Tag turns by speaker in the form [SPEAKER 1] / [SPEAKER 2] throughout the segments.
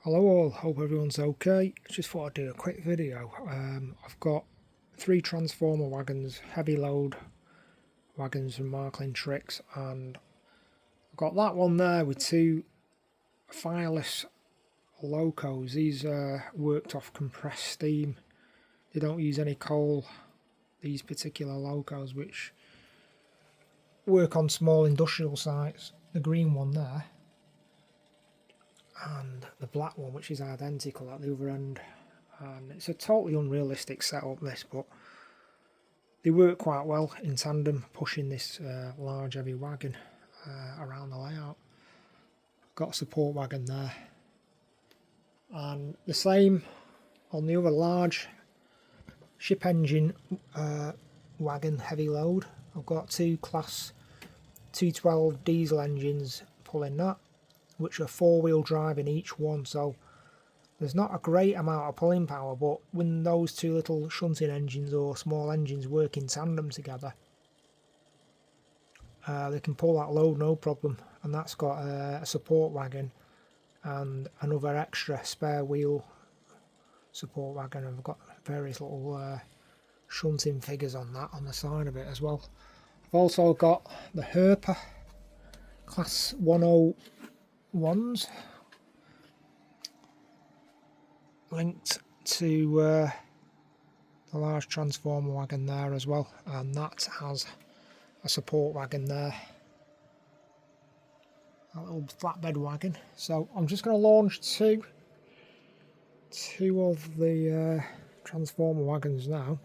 [SPEAKER 1] Hello all, hope everyone's okay. Just thought I'd do a quick video. I've got 3 transformer wagons, heavy load wagons from Marklin Trix, and I've got that one there with 2 fireless LOCOs. These are worked off compressed steam. They don't use any coal, these particular LOCOs, which work on small industrial sites. The green one there, and the black one, which is identical at the other end. And it's a totally unrealistic setup, this, but they work quite well in tandem, pushing this large heavy wagon around the layout. Got a support wagon there, and the same on the other large ship engine wagon heavy load. I've got 2 class 212 diesel engines pulling that, which are 4-wheel drive in each one, so there's not a great amount of pulling power, but when those 2 little shunting engines or small engines work in tandem together, they can pull that load no problem. And that's got a support wagon and another extra spare wheel support wagon. I've got various little shunting figures on that on the side of it as well. I've also got the Herper class 101s linked to the large transformer wagon there as well, and that has a support wagon there, a little flatbed wagon. So I'm just going to launch two of the transformer wagons now,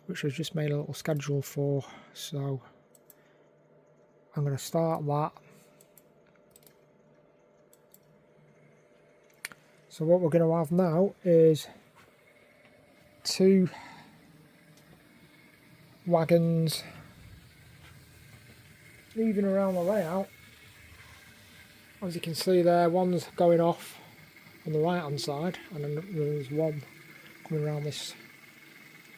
[SPEAKER 1] which I've just made a little schedule for. So I'm going to start that. So what we're going to have now is 2 wagons moving around the layout. As you can see there, one's going off on the right hand side, and then there's one coming around this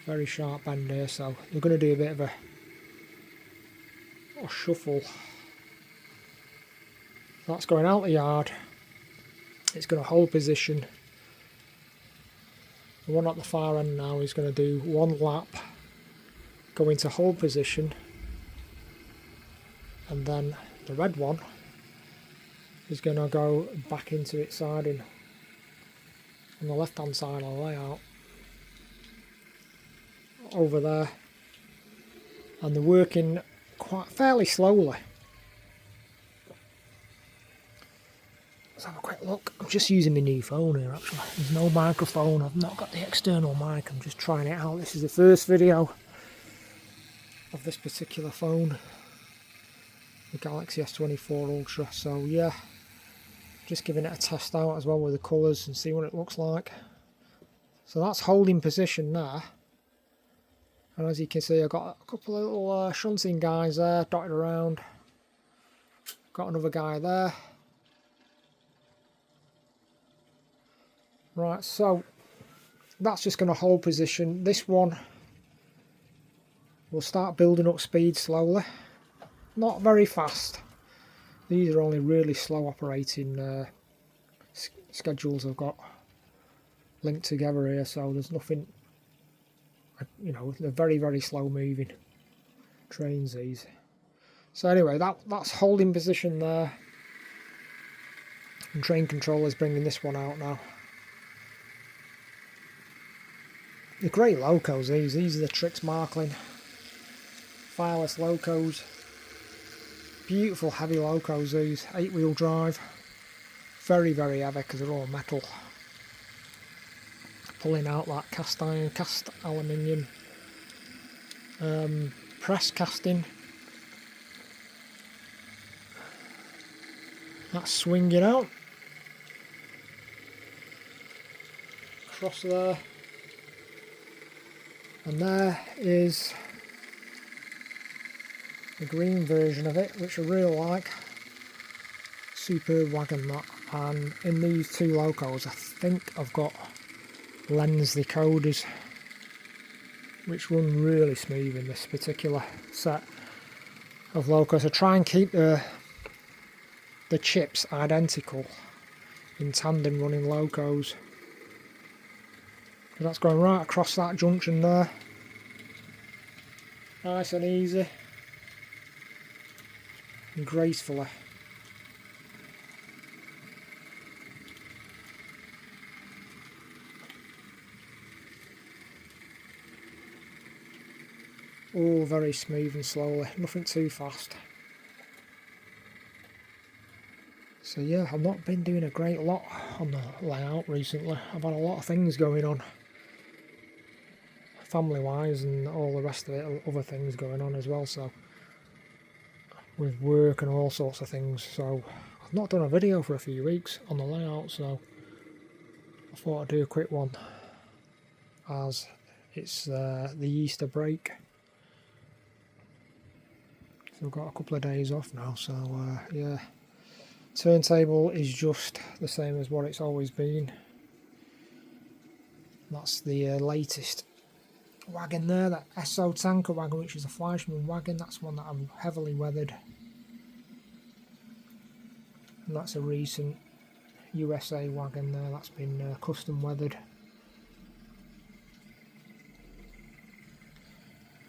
[SPEAKER 1] very sharp bend here, so they're going to do a bit of a shuffle. That's going out the yard. It's going to hold position. The one at the far end now is going to do 1 lap, go into hold position, and then the red one is going to go back into its siding on the left hand side of the layout over there, and they're working quite fairly slowly. Let's have a quick look. I'm just using my new phone here actually. There's no microphone, I've not got the external mic, I'm just trying it out. This is the first video of this particular phone, the Galaxy S24 Ultra, so yeah, just giving it a test out as well with the colours and see what it looks like. So that's holding position there, and as you can see I've got a couple of little shunting guys there dotted around. Got another guy there. Right, so that's just going to hold position. This one will start building up speed slowly, not very fast. These are only really slow operating schedules I've got linked together here, so there's nothing, you know, they're very, very slow moving trains these. So anyway, that's holding position there, and train controller's bringing this one out now. The great LOCOs, these are the Trix Marklin fireless LOCOs. Beautiful heavy LOCOs these, 8-wheel drive. Very, very heavy because they're all metal. Pulling out that cast iron, cast aluminium, press casting. That's swinging out. Across there. And there is the green version of it, which I really like. Superb wagon that. And in these 2 LOCOs I think I've got lens decoders, which run really smooth in this particular set of LOCOs. I try and keep the chips identical in tandem running LOCOs. That's going right across that junction there. Nice and easy. And gracefully. All very smooth and slowly, nothing too fast. So yeah, I've not been doing a great lot on the layout recently. I've had a lot of things going on, family wise, and all the rest of it, other things going on as well, so with work and all sorts of things. So I've not done a video for a few weeks on the layout, so I thought I'd do a quick one as it's the Easter break. So I've got a couple of days off now, so yeah. Turntable is just the same as what it's always been. That's the latest wagon there, that SO tanker wagon, which is a Fleischmann wagon. That's one that I'm heavily weathered. And that's a recent USA wagon there, that's been custom weathered.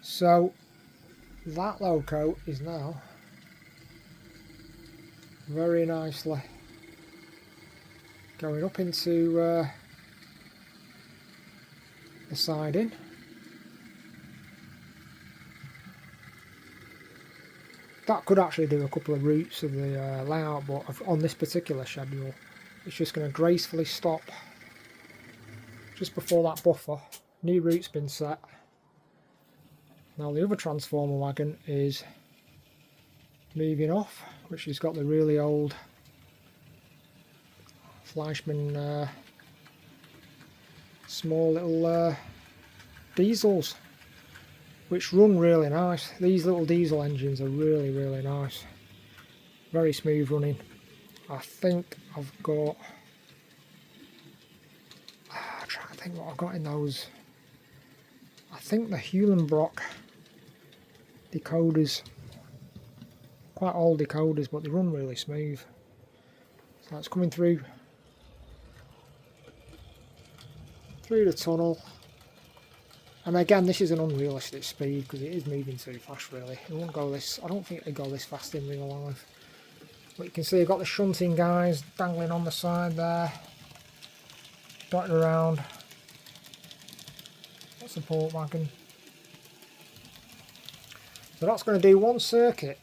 [SPEAKER 1] So that LOCO is now very nicely going up into the siding. That could actually do a couple of routes of the layout, but on this particular schedule it's just going to gracefully stop just before that buffer. New route's been set. Now the other transformer wagon is moving off, which has got the really old Fleischmann small little diesels, which run really nice. These little diesel engines are really, really nice. Very smooth running. I think I've got... I'm trying to think what I've got in those. I think the Hewlenbrock decoders. Quite old decoders, but they run really smooth. So it's coming through the tunnel. And again, this is an unrealistic speed because it is moving too fast really. It won't go this, I don't think it'll go this fast in real life. But you can see I've got the shunting guys dangling on the side there, dotted around. Support wagon. So that's going to do one circuit.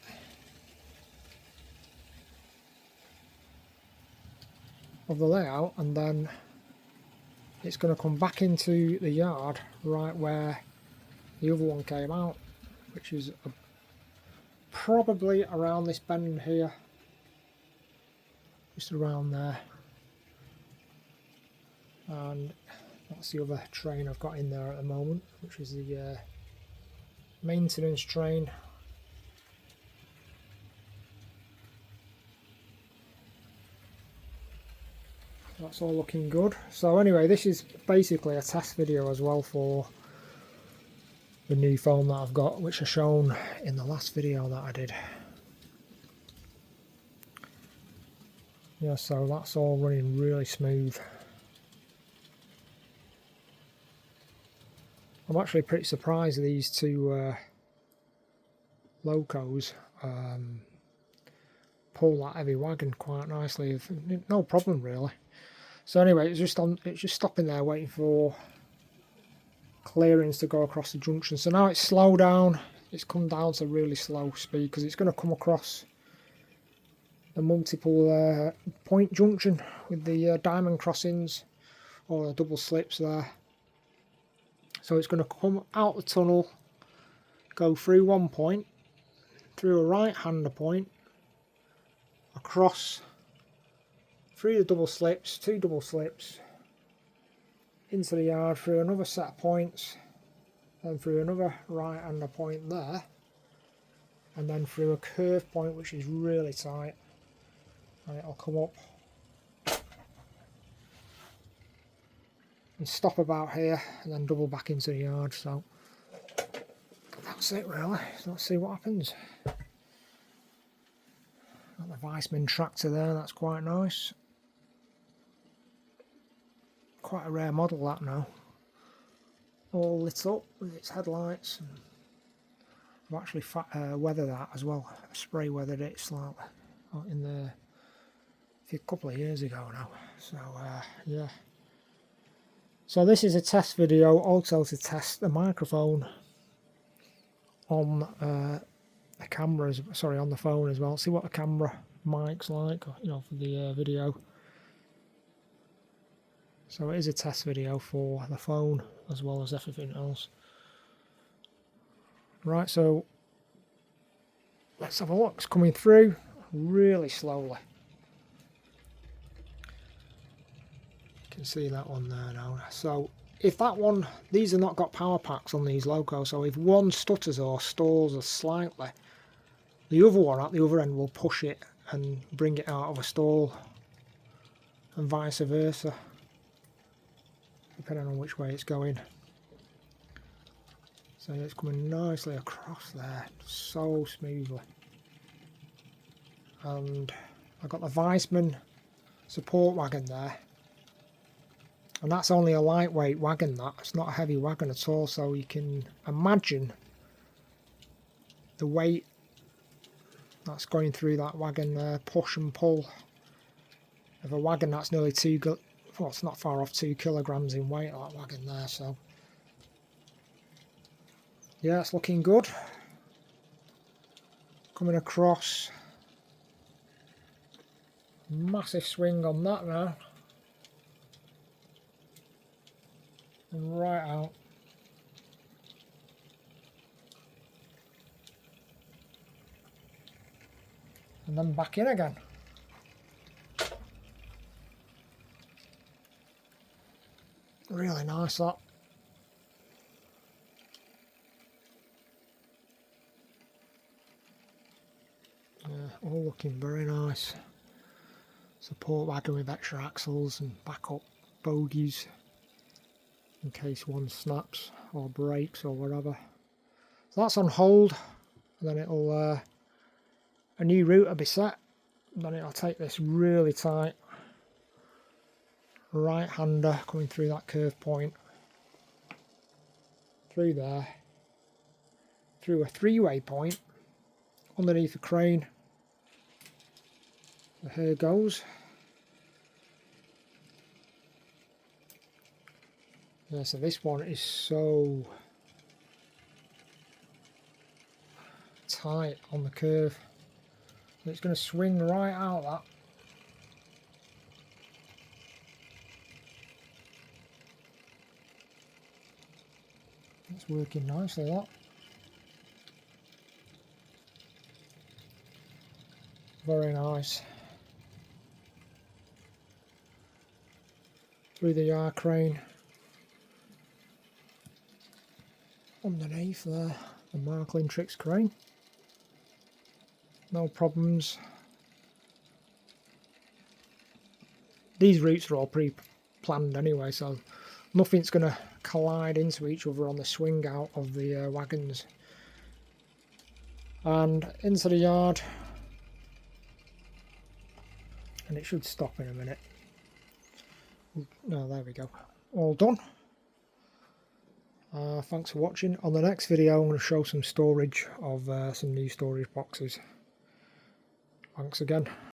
[SPEAKER 1] Of the layout, and then it's going to come back into the yard right where the other one came out, which is probably around this bend here, just around there. And that's the other train I've got in there at the moment, which is the maintenance train. That's all looking good. So anyway, this is basically a test video as well for the new foam that I've got, which I shown in the last video that I did. Yeah, so that's all running really smooth. I'm actually pretty surprised these two LOCOs pull that heavy wagon quite nicely. No problem really. So anyway, it's just stopping there waiting for clearance to go across the junction. So now it's slowed down. It's come down to really slow speed because it's going to come across the multiple point junction with the diamond crossings or the double slips there. So it's going to come out the tunnel, go through one point, through a right-hander point, across, through the double slips, two double slips, into the yard, through another set of points, then through another right-hander point there, and then through a curve point which is really tight, and it'll come up and stop about here and then double back into the yard. So that's it really. So let's see what happens. Got the Weissman tractor there, that's quite nice. quite a rare model that now. All lit up with its headlights. And I've actually weathered that as well. Spray weathered it slightly in the a couple of years ago now. So yeah. So this is a test video also to test the microphone on the cameras. Sorry, on the phone as well. See what the camera mic's like, you know, for the video. So it is a test video for the phone as well as everything else. Right, so let's have a look. It's coming through really slowly. You can see that one there now. So if that one, these are not got power packs on these LOCO, so if one stutters or stalls slightly, the other one at the other end will push it and bring it out of a stall, and vice versa, depending on which way it's going. So it's coming nicely across there, so smoothly. And I've got the Weissman support wagon there. And that's only a lightweight wagon, that. It's not a heavy wagon at all, so you can imagine the weight that's going through that wagon there, push and pull of a wagon that's nearly well, it's not far off 2 kilograms in weight, that wagon there, so yeah, it's looking good. Coming across. Massive swing on that now. And right out. And then back in again. Really nice, that. Yeah, all looking very nice. Support wagon with extra axles and backup bogies in case one snaps or breaks or whatever. So that's on hold, and then it'll a new route will be set, and then it'll take this really tight right hander coming through that curve point, through there, through a three-way point underneath the crane. So here goes. Yeah, so this one is so tight on the curve. It's going to swing right out that. It's working nicely, that. Very nice. Through the yard crane. Underneath there, the Marklin Trix crane. No problems. These routes are all pre-planned anyway, so nothing's going to collide into each other on the swing out of the wagons. And into the yard. And it should stop in a minute. No, there we go. All done. Thanks for watching. On the next video I'm going to show some storage of some new storage boxes. Thanks again.